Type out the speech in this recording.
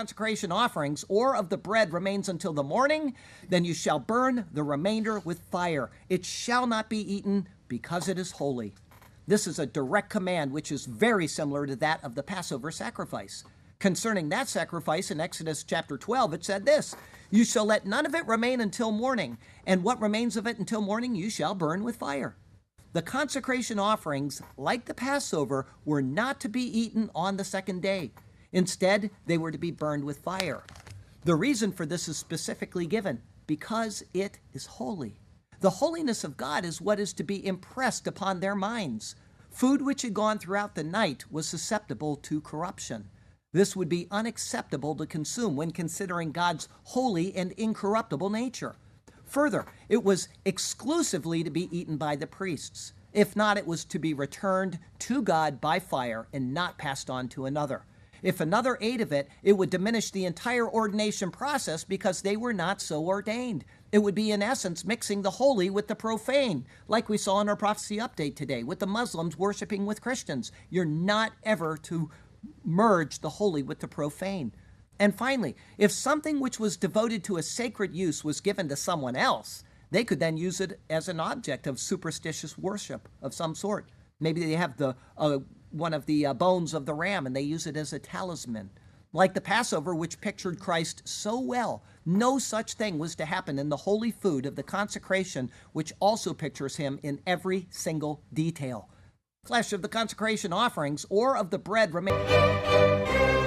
consecration offerings or of the bread remains until the morning, then you shall burn the remainder with fire. It shall not be eaten because it is holy. This is a direct command which is very similar to that of the Passover sacrifice. Concerning that sacrifice in Exodus chapter 12, it said this, "You shall let none of it remain until morning, and what remains of it until morning you shall burn with fire." The consecration offerings, like the Passover, were not to be eaten on the second day. Instead, they were to be burned with fire. The reason for this is specifically given, because it is holy. The holiness of God is what is to be impressed upon their minds. Food which had gone throughout the night was susceptible to corruption. This would be unacceptable to consume when considering God's holy and incorruptible nature. Further, it was exclusively to be eaten by the priests. If not, it was to be returned to God by fire and not passed on to another. If another ate of it, it would diminish the entire ordination process because they were not so ordained. It would be, in essence, mixing the holy with the profane, like we saw in our prophecy update today, with the Muslims worshiping with Christians. You're not ever to merge the holy with the profane. And finally, if something which was devoted to a sacred use was given to someone else, they could then use it as an object of superstitious worship of some sort. Maybe they have one of the bones of the ram and they use it as a talisman. Like the Passover, which pictured Christ so well, no such thing was to happen in the holy food of the consecration, which also pictures him in every single detail. Flesh of the consecration offerings or of the bread remains.